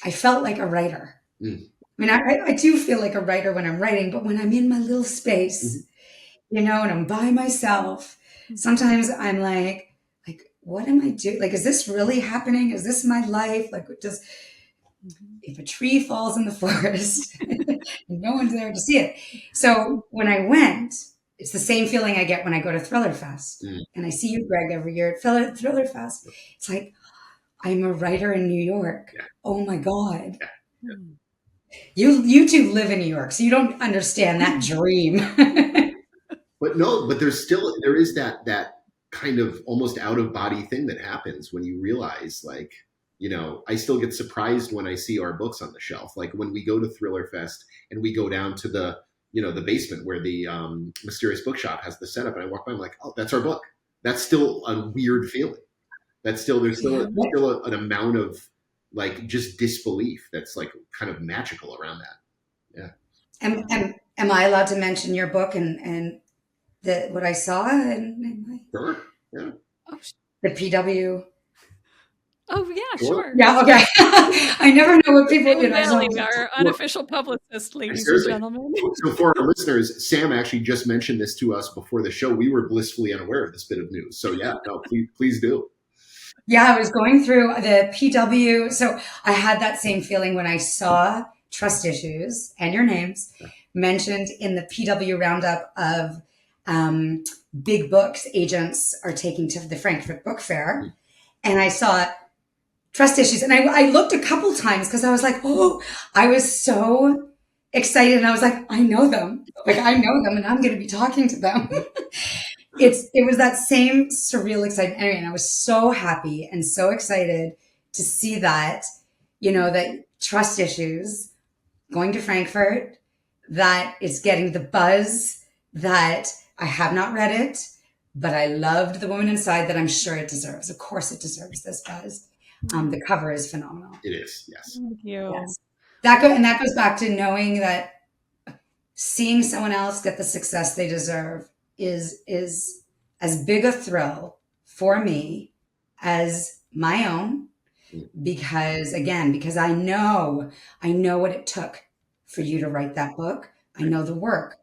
I felt like a writer. I mean, I do feel like a writer when I'm writing, but when I'm in my little space, and I'm by myself, sometimes I'm like, what am I doing? Like, is this really happening? Is this my life? Like, if a tree falls in the forest, no one's there to see it. So when I went, it's the same feeling I get when I go to Thriller Fest. And I see you, Greg, every year at Thriller Fest. It's like, I'm a writer in New York. Yeah. Oh my God. Yeah. You two live in New York, so you don't understand that dream. But there is that kind of almost out of body thing that happens when you realize, like, I still get surprised when I see our books on the shelf. Like when we go to Thriller Fest and we go down to the basement where the Mysterious Bookshop has the setup, and I walk by, I'm like, oh, that's our book. That's still a weird feeling. There's still an amount of like just disbelief that's like kind of magical around that. Yeah. Am I allowed to mention your book and what I saw in Sure. Yeah. the PW? Oh, yeah, Sure. sure. Yeah, okay. I never know what people, Sam I just Bailey, don't. our unofficial publicist, ladies and Seriously. gentlemen. So for our listeners, Sam actually just mentioned this to us before the show. We were blissfully unaware of this bit of news. So yeah, no, please do. Yeah, I was going through the PW. So I had that same feeling when I saw trust issues and your names mentioned in the PW roundup of um, big books agents are taking to the Frankfurt Book Fair. And I saw trust issues. And I looked a couple times because I was like, oh, I was so excited. And I was like, I know them. Like, I know them and I'm going to be talking to them. It was that same surreal excitement. Anyway, and I was so happy and so excited to see that, that trust issues going to Frankfurt, that it's getting the buzz, that I have not read it, but I loved the woman inside that I'm sure it deserves. Of course it deserves this buzz. The cover is phenomenal. It is, yes. Thank you. Yes. And that goes back to knowing that seeing someone else get the success they deserve is as big a thrill for me as my own, because I know what it took for you to write that book. I know the work.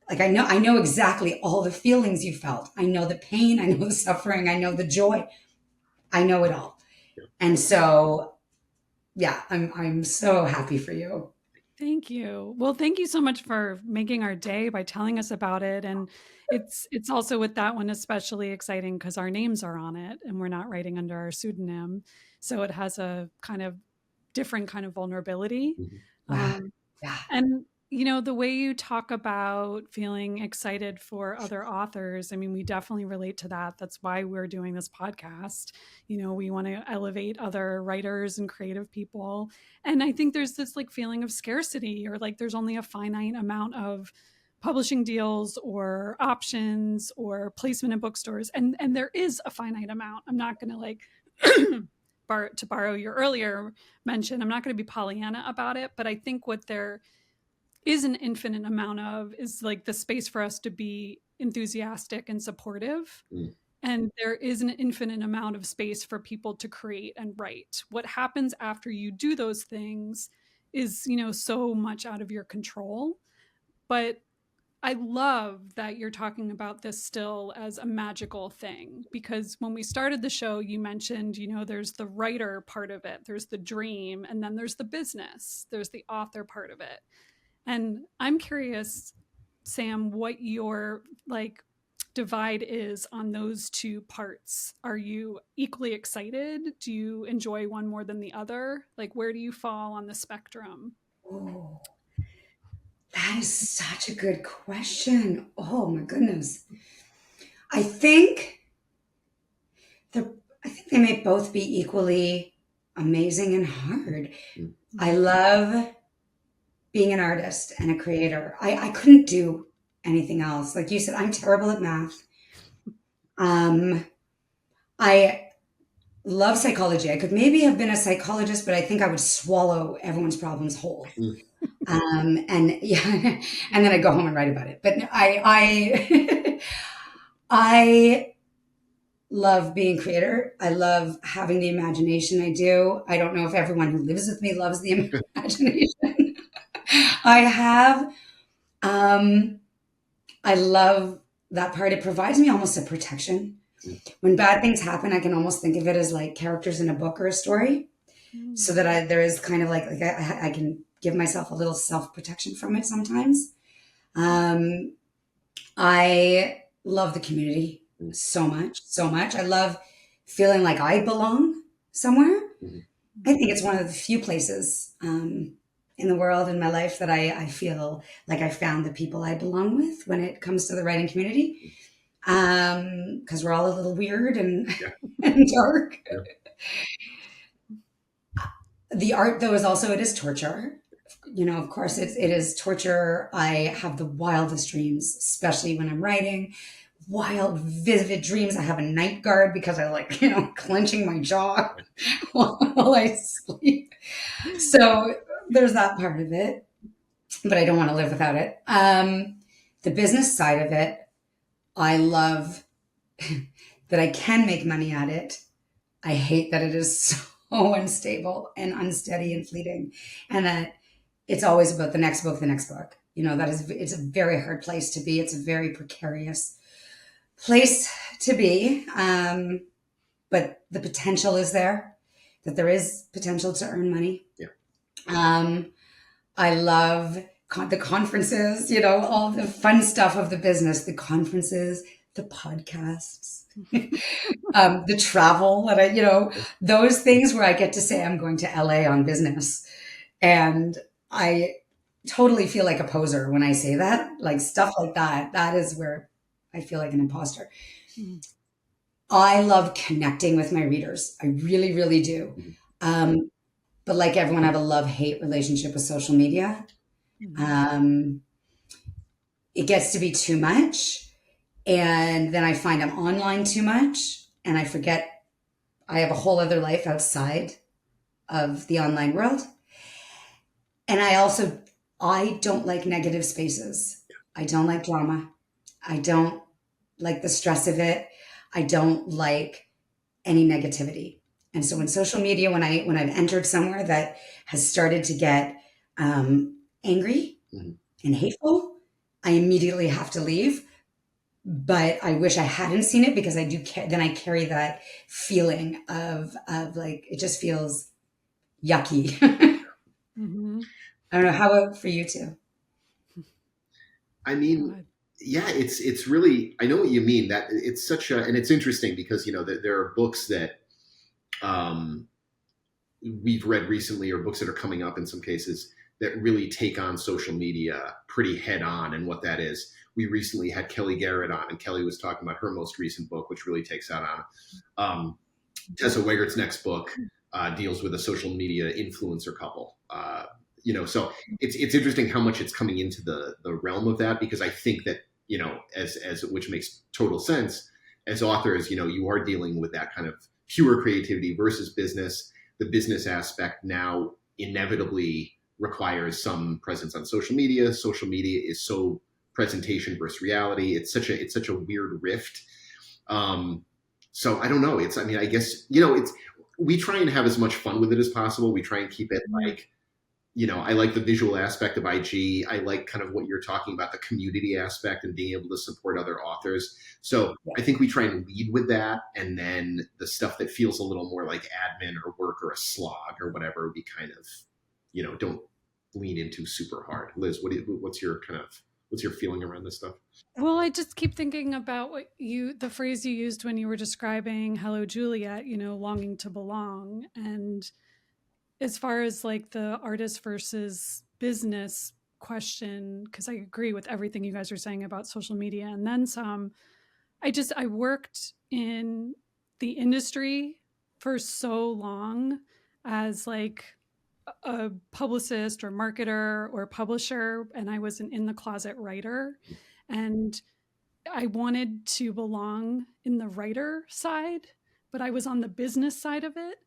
Like I know exactly all the feelings you felt. I know the pain, I know the suffering, I know the joy. I know it all. And so yeah, I'm so happy for you. Thank you. Well, thank you so much for making our day by telling us about it. And it's also with that one especially exciting because our names are on it and we're not writing under our pseudonym. So it has a kind of different kind of vulnerability. Wow. Yeah. And the way you talk about feeling excited for other authors, I mean, we definitely relate to that. That's why we're doing this podcast. We want to elevate other writers and creative people. And I think there's this like feeling of scarcity, or like there's only a finite amount of publishing deals or options or placement in bookstores. And there is a finite amount. I'm not going to like to borrow your earlier mention, I'm not going to be Pollyanna about it, but I think what there is an infinite amount of is like the space for us to be enthusiastic and supportive. And there is an infinite amount of space for people to create and write. What happens after you do those things is, so much out of your control. But I love that you're talking about this still as a magical thing, because when we started the show, you mentioned, there's the writer part of it, there's the dream, and then there's the business, there's the author part of it. And I'm curious, Sam, what your like divide is on those two parts. Are you equally excited? Do you enjoy one more than the other? Like, where do you fall on the spectrum? Oh, that is such a good question. Oh my goodness. I think they may both be equally amazing and hard. I love being an artist and a creator. I couldn't do anything else. Like you said, I'm terrible at math. I love psychology. I could maybe have been a psychologist, but I think I would swallow everyone's problems whole. And yeah, and then I go home and write about it. But I love being a creator. I love having the imagination I do. I don't know if everyone who lives with me loves the imagination I have. I love that part. It provides me almost a protection. When bad things happen, I can almost think of it as like characters in a book or a story, so that there is kind of like I can give myself a little self-protection from it sometimes. I love the community so much, so much. I love feeling like I belong somewhere. I think it's one of the few places in the world, in my life, that I feel like I found the people I belong with when it comes to the writing community. Because we're all a little weird and, and dark. The art, though, it is torture. Of course, it is torture. I have the wildest dreams, especially when I'm writing. Wild, vivid dreams. I have a night guard because I like, clenching my jaw while I sleep. So there's that part of it, but I don't want to live without it. The business side of it, I love that I can make money at it. I hate that it is unstable and unsteady and fleeting, and that it's always about the next book, the next book. That it's a very hard place to be. It's a very precarious place to be. But the potential is there, that there is potential to earn money. Yeah. I love the conferences, all the fun stuff of the business, the conferences, the podcasts, the travel that those things where I get to say I'm going to LA on business. And I totally feel like a poser when I say that, like stuff like that. That is where I feel like an imposter. Mm. I love connecting with my readers. I really, really do. But like everyone, I have a love-hate relationship with social media. It gets to be too much. And then I find I'm online too much. And I forget I have a whole other life outside of the online world. And I don't like negative spaces. I don't like drama. I don't like the stress of it. I don't like any negativity. And so in social media, when I've entered somewhere that has started to get angry and hateful, I immediately have to leave. But I wish I hadn't seen it, because I do. Then I carry that feeling of like, it just feels yucky. Mm-hmm. I don't know. How about for you too? I mean, yeah, it's really, I know what you mean. That it's and it's interesting because, there are books that we've read recently, or books that are coming up in some cases, that really take on social media pretty head on and what that is. We recently had Kelly Garrett on, and Kelly was talking about her most recent book, which really takes that on. Tessa Weigert's next book deals with a social media influencer couple. So it's interesting how much it's coming into the realm of that, because I think that, as which makes total sense, as authors, you are dealing with that kind of pure creativity versus business. The business aspect now inevitably requires some presence on social media. Social media is so presentation versus reality. It's such a weird rift. So I don't know. I guess, we try and have as much fun with it as possible. We try and keep it like, I like the visual aspect of IG. I like kind of what you're talking about, the community aspect and being able to support other authors. So I think we try and lead with that. And then the stuff that feels a little more like admin or work or a slog or whatever, we kind of, don't lean into super hard. Liz, what's your feeling around this stuff? Well, I just keep thinking about the phrase you used when you were describing Hello, Juliet, longing to belong. And as far as like the artist versus business question, because I agree with everything you guys are saying about social media and then some, I worked in the industry for so long as like a publicist or marketer or publisher, and I was an in the closet writer, and I wanted to belong in the writer side, but I was on the business side of it.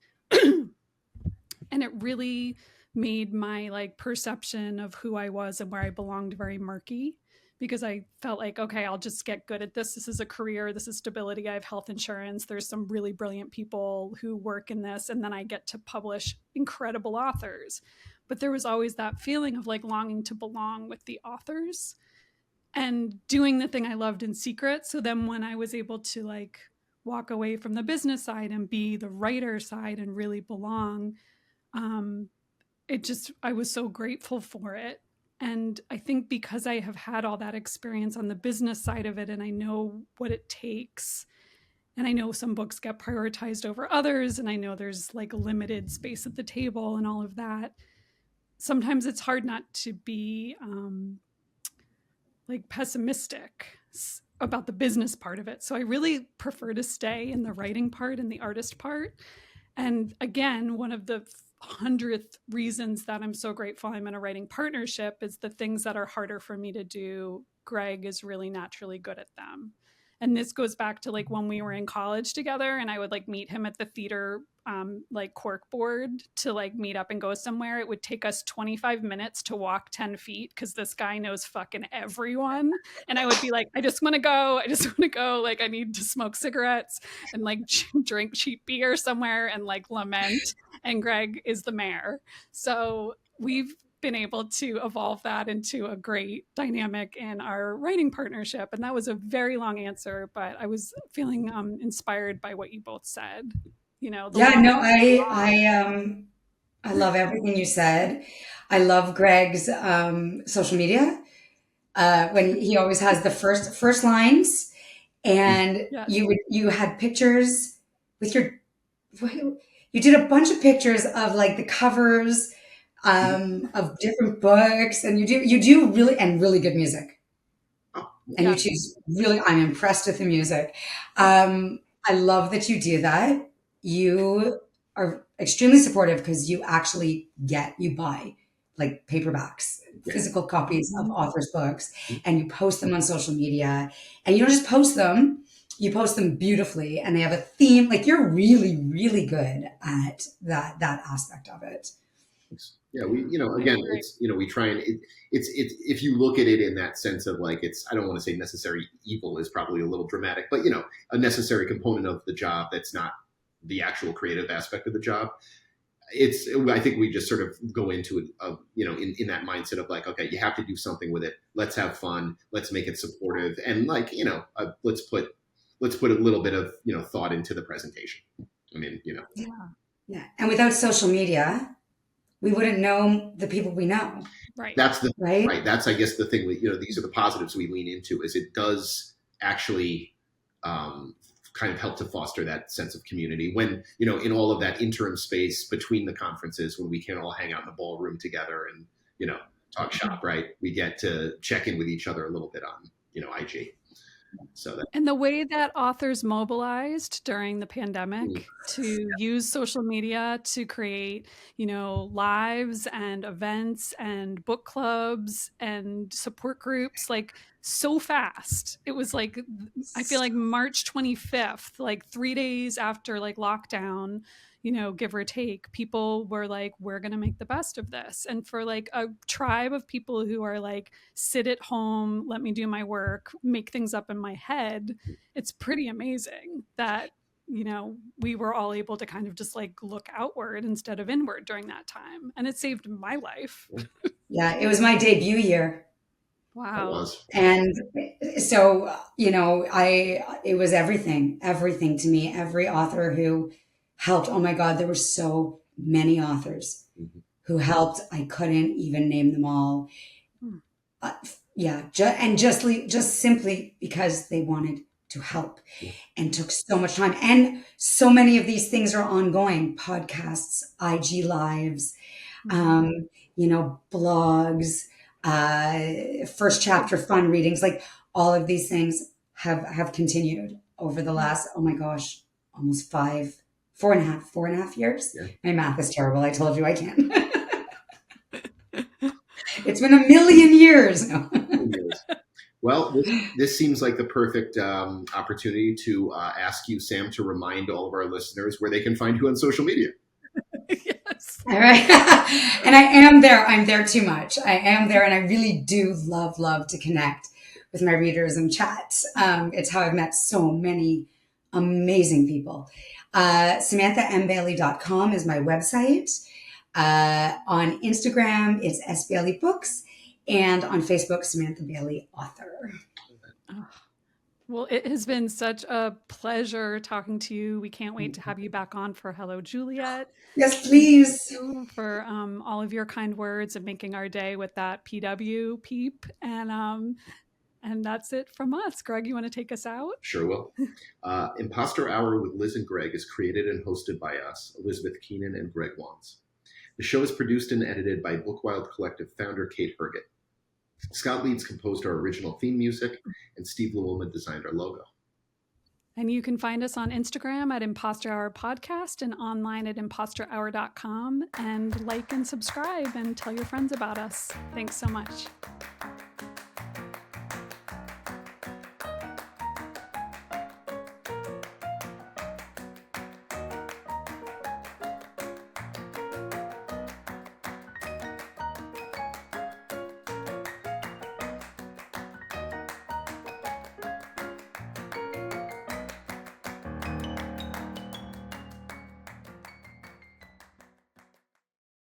And it really made my like perception of who I was and where I belonged very murky, because I felt like, okay, I'll just get good at this. This is a career. This is stability. I have health insurance. There's some really brilliant people who work in this. And then I get to publish incredible authors. But there was always that feeling of like longing to belong with the authors and doing the thing I loved in secret. So then when I was able to like walk away from the business side and be the writer side and really belong, I was so grateful for it. And I think because I have had all that experience on the business side of it, and I know what it takes, and I know some books get prioritized over others, and I know there's like a limited space at the table and all of that, sometimes it's hard not to be like pessimistic about the business part of it. So I really prefer to stay in the writing part and the artist part. And again, one of the 100th reasons that I'm so grateful I'm in a writing partnership is the things that are harder for me to do, Greg is really naturally good at them. And this goes back to like when we were in college together and I would like meet him at the theater like cork board to like meet up and go somewhere. It would take us 25 minutes to walk 10 feet because this guy knows fucking everyone. And I would be like, I just want to go. Like I need to smoke cigarettes and like drink cheap beer somewhere and like lament. and Greg is the mayor. So we've been able to evolve that into a great dynamic in our writing partnership. And that was a very long answer, but I was feeling inspired by what you both said. You know, the Yeah, long no, I love everything you said. I love Greg's social media. When he always has the first lines, and yes. you had pictures with your, you did a bunch of pictures of like the covers of different books, and you do really good music, and you Yes. choose really. I'm impressed with the music. I love that you do that. You are extremely supportive because you buy like paperbacks, physical copies of authors' books, and you post them on social media. And you don't just post them; you post them beautifully, and they have a theme. Like you're really good at that aspect of it. Yeah, we, again, it's, we try and it's if you look at it in that sense of like, it's, I don't want to say necessary evil is probably a little dramatic, but a necessary component of the job that's not the actual creative aspect of the job. I think we just sort of go into it, in that mindset of like, okay, you have to do something with it. Let's have fun. Let's make it supportive, and like, let's put a little bit of thought into the presentation. I mean, Yeah, and without social media, we wouldn't know the people we know. Right. That's the Right. right. That's, I guess, the thing. These are the positives we lean into. Is it does actually kind of help to foster that sense of community when in all of that interim space between the conferences, when we can all hang out in the ballroom together and talk shop. Right. We get to check in with each other a little bit on IG. So that, and the way that authors mobilized during the pandemic to use social media to create, lives and events and book clubs and support groups, like so fast. It was like, I feel like March 25th, like 3 days after like lockdown, give or take, people were like, we're going to make the best of this. And for like a tribe of people who are like, sit at home, let me do my work, make things up in my head, it's pretty amazing that, we were all able to kind of just like look outward instead of inward during that time. And it saved my life. Yeah, it was my debut year. Wow. it was. And so, it was everything to me. Every author who helped. Oh my God, there were so many authors who helped. I couldn't even name them all. Just simply because they wanted to help and took so much time. And so many of these things are ongoing: podcasts, IG lives, blogs, first chapter fun readings, like all of these things have continued over the last, oh my gosh, almost 4.5 years. Yeah. My math is terrible. I told you I can't. It's been 1,000,000 years. Well, this seems like the perfect opportunity to ask you, Sam, to remind all of our listeners where they can find you on social media. Yes. All right. And I am there. I'm there too much. I am there. And I really do love to connect with my readers and chat. It's how I've met so many amazing people. SamanthaMBailey.com is my website. On Instagram, it's SBailey Books. And on Facebook, Samantha Bailey Author. Well, it has been such a pleasure talking to you. We can't wait to have you back on for Hello, Juliet. Yes, please. Thank you for all of your kind words and making our day with that PW peep. And that's it from us. Greg, you want to take us out? Sure will. Impostor Hour with Liz and Greg is created and hosted by us, Elizabeth Keenan and Greg Wands. The show is produced and edited by Bookwild Collective founder Kate Herget. Scott Leeds composed our original theme music, and Steve Lewilma designed our logo. And you can find us on Instagram at Impostor Hour Podcast and online at impostorhour.com. And like and subscribe and tell your friends about us. Thanks so much.